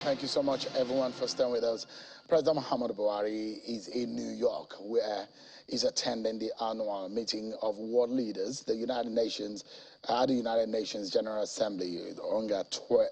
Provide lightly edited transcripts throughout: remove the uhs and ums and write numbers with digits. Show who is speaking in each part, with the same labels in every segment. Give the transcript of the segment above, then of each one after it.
Speaker 1: Thank you so much, everyone, for staying with us. President Muhammadu Buhari is in New York, where he's attending the annual meeting of world leaders, the United Nations, the United Nations General Assembly, the UNGA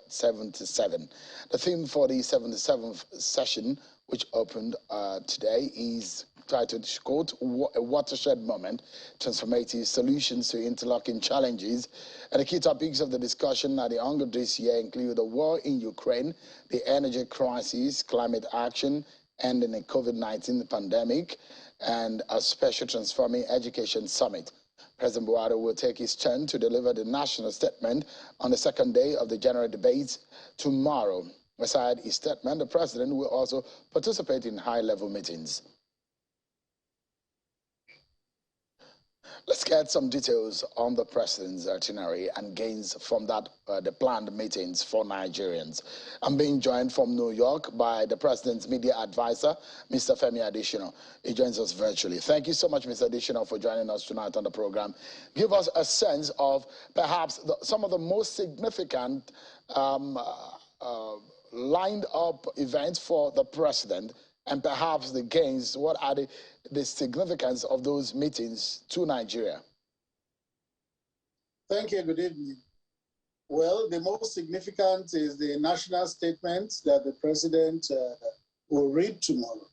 Speaker 1: 77. The theme for the 77th session, which opened today, is titled, quote, "A Watershed Moment, Transformative Solutions to Interlocking Challenges." And the key topics of the discussion at the UNGA this year include the war in Ukraine, the energy crisis, climate action, ending the COVID-19 pandemic, and a special Transforming Education Summit. President Buhari will take his turn to deliver the national statement on the second day of the general debates tomorrow. Aside his statement, the president will also participate in high-level meetings. Let's get some details on the president's itinerary and gains from that the planned meetings for Nigerians. I'm being joined from New York by the president's media advisor, Mr. Femi Adesina. He joins us virtually. Thank you so much, Mr. Adesina, for joining us tonight on the program. Give us a sense of perhaps some of the most significant lined up events for the president and perhaps the gains. What are the significance of those meetings to Nigeria?
Speaker 2: Thank you. Good evening. Well, the most significant is the national statement that the president will read tomorrow.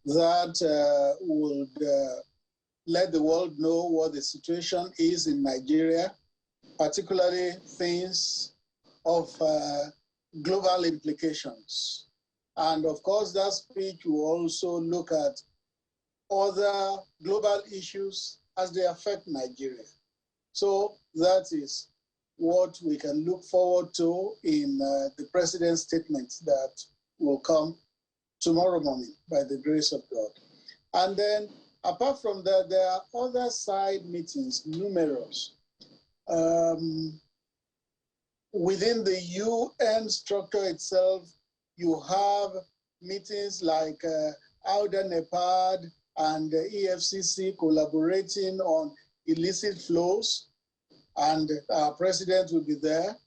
Speaker 2: That would let the world know what the situation is in Nigeria, particularly things of global implications. And of course, that speech will also look at other global issues as they affect Nigeria. So that is what we can look forward to in the president's statement that will come tomorrow morning by the grace of God. And then apart from that, there are other side meetings, numerous. Within the UN structure itself, you have meetings like AUDA, NEPAD, and EFCC collaborating on illicit flows, and our president will be there.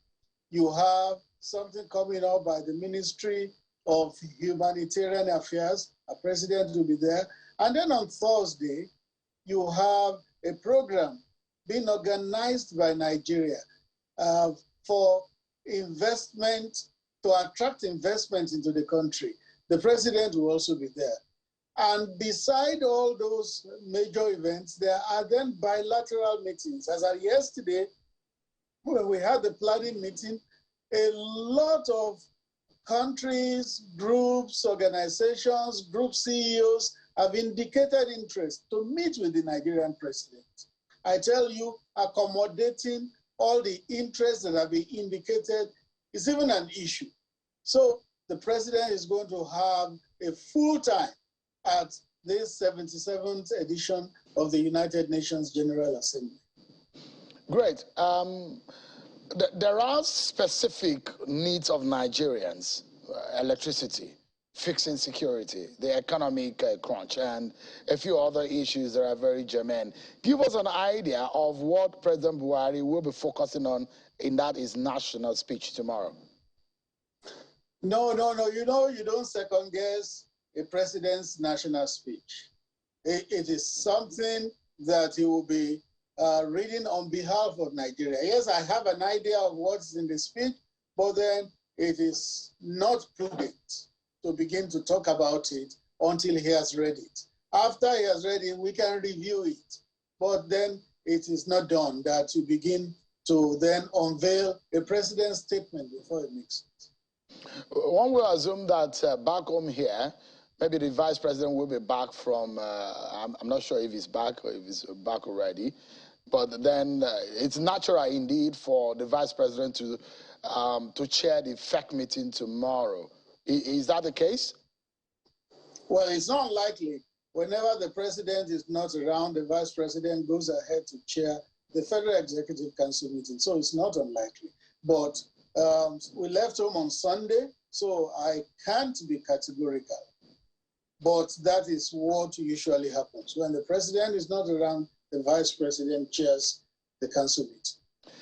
Speaker 2: You have something coming up by the Ministry of Humanitarian Affairs. Our president will be there. And then on Thursday, you have a program being organized by Nigeria for investment, to attract investment into the country. The president will also be there. And beside all those major events, there are then bilateral meetings. As of yesterday, when we had the planning meeting, a lot of countries, groups, organizations, group CEOs have indicated interest to meet with the Nigerian president. I tell you, accommodating all the interests that have been indicated is even an issue. So the president is going to have a full time at this 77th edition of the United Nations General Assembly.
Speaker 1: Great. There are specific needs of Nigerians, electricity, fixing security, the economic crunch, and a few other issues that are very germane. Give us an idea of what President Buhari will be focusing on in that his national speech tomorrow.
Speaker 2: No. You know, you don't second guess a president's national speech. It is something that he will be reading on behalf of Nigeria. Yes, I have an idea of what's in the speech, but then it is not prudent to begin to talk about it until he has read it. After he has read it, we can review it. But then it is not done that you begin to then unveil a president's statement before it makes it.
Speaker 1: One will assume that back home here, maybe the vice president will be back from, I'm not sure if he's back or if he's back already, but then it's natural indeed for the vice president to chair the FEC meeting tomorrow. Is that the case?
Speaker 2: Well, it's not unlikely. Whenever the president is not around, the vice president goes ahead to chair the Federal Executive Council meeting. So it's not unlikely. But we left home on Sunday, so I can't be categorical. But that is what usually happens. When the president is not around, the vice president chairs the council meeting.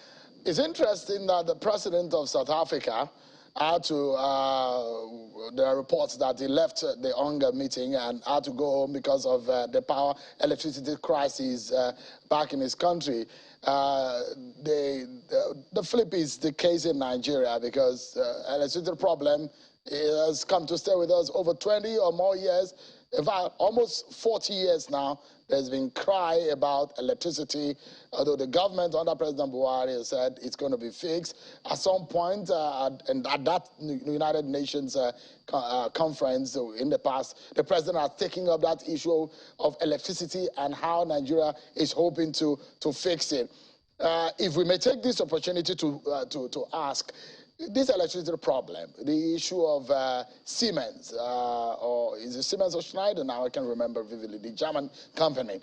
Speaker 1: It's interesting that the president of South Africa there are reports that he left the UNGA meeting and had to go home because of the power electricity crisis back in his country. The flip is the case in Nigeria, because electricity problem has come to stay with us over 20 or more years. In fact, almost 40 years now. There's been cry about electricity, although the government under President Buhari has said it's going to be fixed. At some point, and at that United Nations conference in the past, the president has taken up that issue of electricity and how Nigeria is hoping to fix it. If we may take this opportunity to ask, this electricity problem, the issue of Siemens, or is it Siemens or Schneider now? I can't remember vividly, the German company.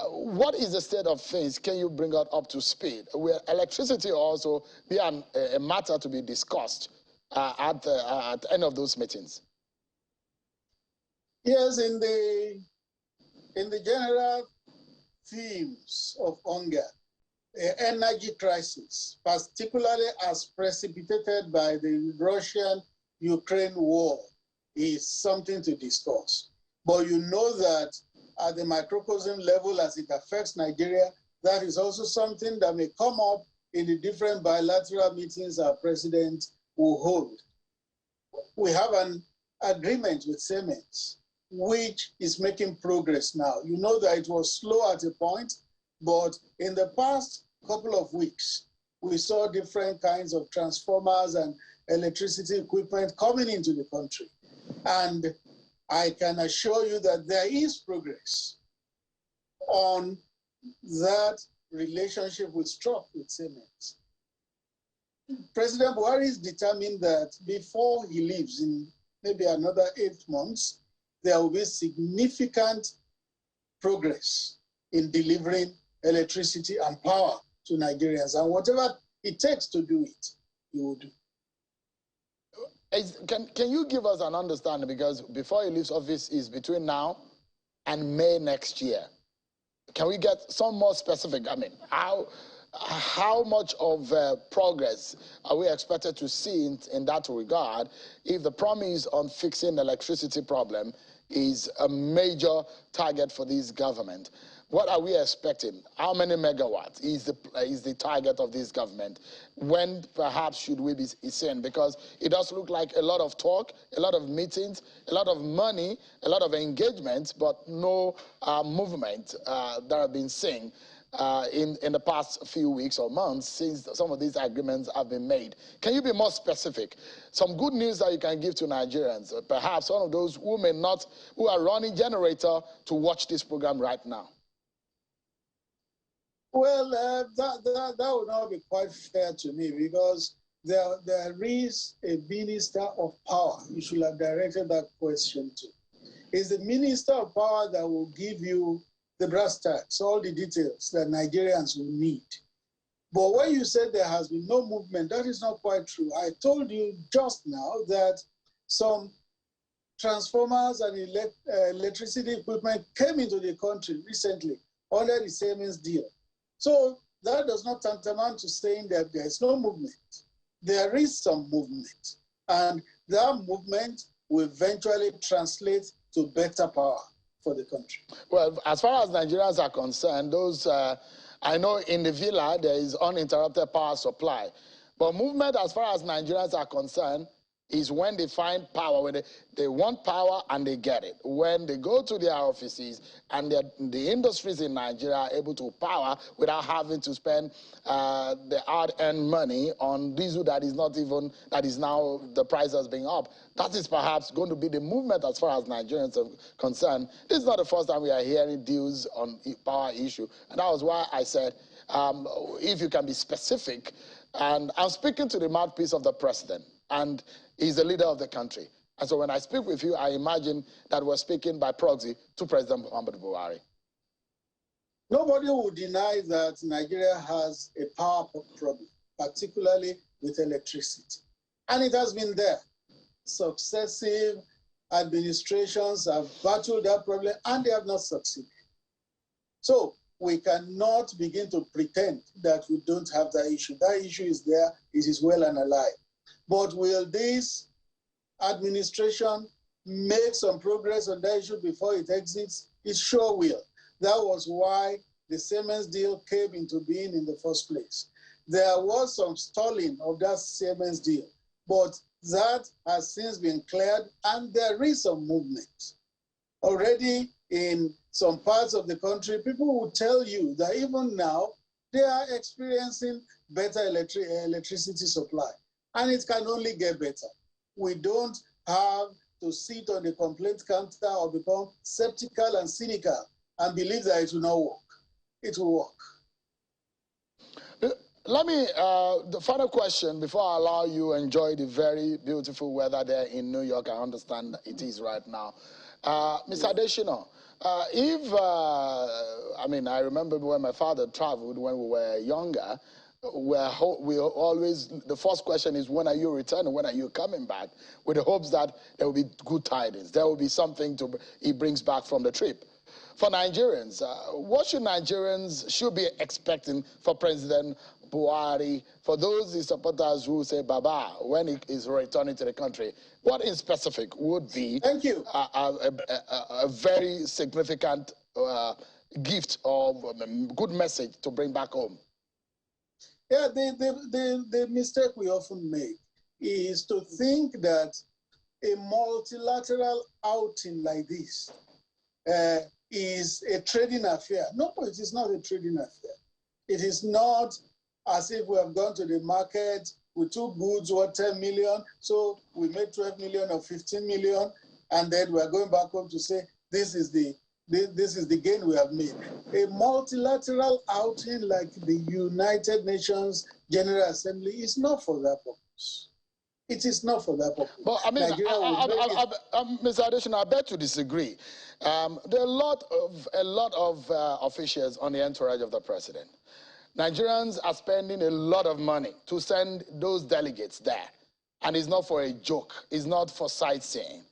Speaker 1: What is the state of things? Can you bring us up to speed? Will electricity also be a matter to be discussed at the end of those meetings?
Speaker 2: Yes, in the general themes of UNGA, energy crisis, particularly as precipitated by the Russian-Ukraine war, is something to discuss. But you know that at the microcosm level, as it affects Nigeria, that is also something that may come up in the different bilateral meetings our president will hold. We have an agreement with Siemens, which is making progress now. You know that it was slow at a point, but in the past couple of weeks, we saw different kinds of transformers and electricity equipment coming into the country. And I can assure you that there is progress on that relationship we struck with Siemens. President Buhari is determined that before he leaves in maybe another 8 months, there will be significant progress in delivering electricity and power to Nigerians. And whatever it takes to do it, he will do.
Speaker 1: Can you give us an understanding, because before he leaves office is between now and May next year. Can we get some more specific? I mean, how much of progress are we expected to see in that regard if the promise on fixing the electricity problem is a major target for this government? What are we expecting? How many megawatts is the target of this government? When perhaps should we be seeing? Because it does look like a lot of talk, a lot of meetings, a lot of money, a lot of engagements, but no movement that have been seen in the past few weeks or months since some of these agreements have been made. Can you be more specific? Some good news that you can give to Nigerians, perhaps some of those who are running generator to watch this program right now.
Speaker 2: Well, that would not be quite fair to me, because there is a minister of power you should have directed that question to. It's the minister of power that will give you the brass tacks, all the details that Nigerians will need. But when you said there has been no movement, that is not quite true. I told you just now that some transformers and electricity equipment came into the country recently under the Siemens deal. So that does not tantamount to saying that there is no movement. There is some movement, and that movement will eventually translate to better power for the country.
Speaker 1: Well, as far as Nigerians are concerned, I know in the villa there is uninterrupted power supply, but movement as far as Nigerians are concerned is when they find power, when they want power and they get it. When they go to their offices and the industries in Nigeria are able to power without having to spend the hard-earned money on diesel that is now the price has been up. That is perhaps going to be the movement as far as Nigerians are concerned. This is not the first time we are hearing deals on power issue. And that was why I said, if you can be specific, and I'm speaking to the mouthpiece of the president, and he's the leader of the country. And so when I speak with you, I imagine that we're speaking by proxy to President Muhammadu Buhari.
Speaker 2: Nobody will deny that Nigeria has a power problem, particularly with electricity. And it has been there. Successive administrations have battled that problem, and they have not succeeded. So we cannot begin to pretend that we don't have that issue. That issue is there. It is well and alive. But will this administration make some progress on that issue before it exits? It sure will. That was why the Siemens deal came into being in the first place. There was some stalling of that Siemens deal, but that has since been cleared, and there is some movement. Already in some parts of the country, people will tell you that even now, they are experiencing better electricity supply, and it can only get better. We don't have to sit on the complaint counter or become skeptical and cynical and believe that it will not work. It will work.
Speaker 1: Let me, the final question before I allow you enjoy the very beautiful weather there in New York. I understand it is right now. Mr. Adesina, I mean, I remember when my father traveled when we were younger, we always, the first question is, when are you returning? When are you coming back? With the hopes that there will be good tidings. There will be something he brings back from the trip. For Nigerians, what should Nigerians be expecting for President Buhari, for those supporters who say Baba when he is returning to the country? What in specific would be
Speaker 2: Thank you.
Speaker 1: A very significant gift or good message to bring back home?
Speaker 2: Yeah, the mistake we often make is to think that a multilateral outing like this is a trading affair. No, it is not a trading affair. It is not as if we have gone to the market, we took goods worth 10 million, so we made 12 million or 15 million, and then we are going back home to say, this is the gain we have made. A multilateral outing like the United Nations General Assembly is not for that purpose. It is not for that purpose.
Speaker 1: But I mean, Mr. Adesina, I beg to disagree. There are a lot of officials on the entourage of the president. Nigerians are spending a lot of money to send those delegates there. And it's not for a joke. It's not for sightseeing.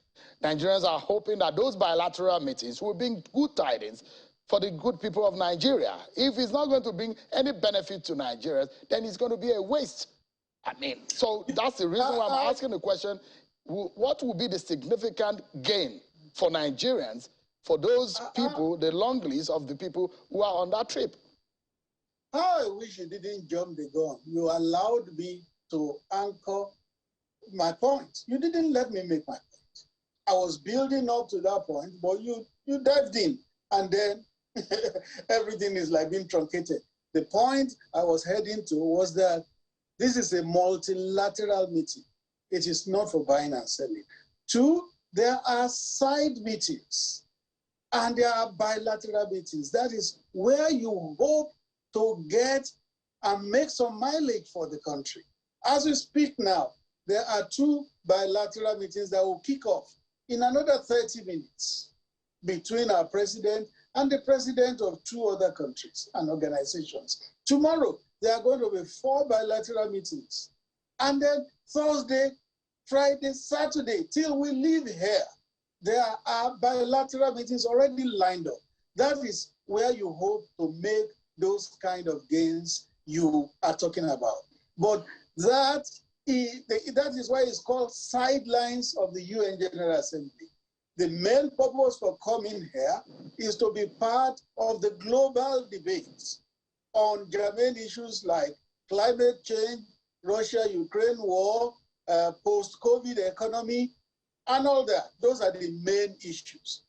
Speaker 1: Nigerians are hoping that those bilateral meetings will bring good tidings for the good people of Nigeria. If it's not going to bring any benefit to Nigerians, then it's going to be a waste. I mean, so that's the reason why I'm asking the question, what will be the significant gain for Nigerians, for those people, the long list of the people who are on that trip?
Speaker 2: How I wish you didn't jump the gun. You allowed me to anchor my point. You didn't let me make my point. I was building up to that point, but you dived in, and then everything is like being truncated. The point I was heading to was that this is a multilateral meeting. It is not for buying and selling. Two, there are side meetings, and there are bilateral meetings. That is where you hope to get and make some mileage for the country. As we speak now, there are 2 bilateral meetings that will kick off in another 30 minutes between our president and the president of 2 other countries and organizations. Tomorrow, there are going to be 4 bilateral meetings. And then Thursday, Friday, Saturday, till we leave here, there are bilateral meetings already lined up. That is where you hope to make those kind of gains you are talking about. But that is why it's called sidelines of the UN General Assembly. The main purpose for coming here is to be part of the global debates on germane issues like climate change, Russia-Ukraine war, post-COVID economy, and all that. Those are the main issues.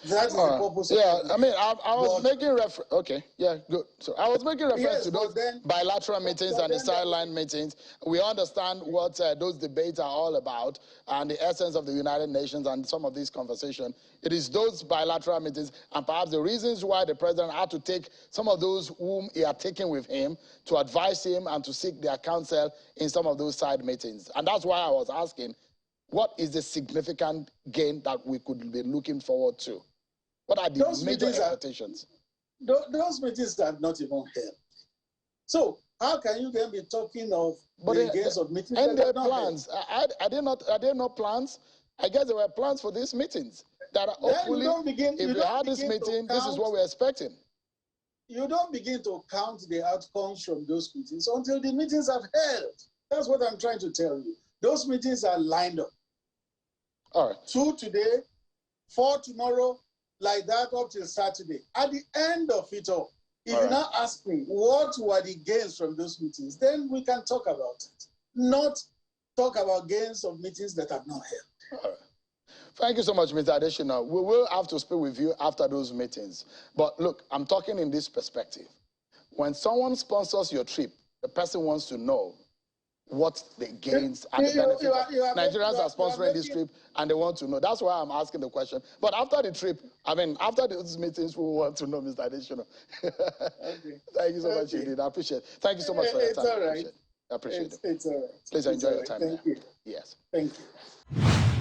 Speaker 2: That is the purpose.
Speaker 1: Yeah, I mean, I was making reference. Okay, yeah, good. So I was making reference to those bilateral meetings and the sideline meetings. We understand what those debates are all about and the essence of the United Nations and some of these conversations. It is those bilateral meetings and perhaps the reasons why the president had to take some of those whom he had taken with him to advise him and to seek their counsel in some of those side meetings. And that's why I was asking, what is the significant gain that we could be looking forward to? What are the major expectations?
Speaker 2: Those meetings are not even held. So how can you then be talking of the gains of meetings?
Speaker 1: And their plans. Are there not plans? I guess there were plans for these meetings. That hopefully, if we had this meeting, this is what we're expecting.
Speaker 2: You don't begin to count the outcomes from those meetings until the meetings are held. That's what I'm trying to tell you. Those meetings are lined up.
Speaker 1: All right.
Speaker 2: 2 today, 4 tomorrow, like that up till Saturday. At the end of it all, if you now ask me what were the gains from those meetings, then we can talk about it. Not talk about gains of meetings that have not held.
Speaker 1: All right. Thank you so much, Mr. Adesina. We will have to speak with you after those meetings. But look, I'm talking in this perspective. When someone sponsors your trip, the person wants to know what the gains and the benefits. Nigerians are sponsoring this trip and they want to know. That's why I'm asking the question. But after the trip, after those meetings, we want to know, Mr. Adesina.
Speaker 2: Okay.
Speaker 1: Thank you so much, indeed. I appreciate it. Thank you so much for your time.
Speaker 2: It's all right.
Speaker 1: I appreciate it.
Speaker 2: It's all right.
Speaker 1: Please enjoy your time.
Speaker 2: Thank you.
Speaker 1: Yes.
Speaker 2: Thank you.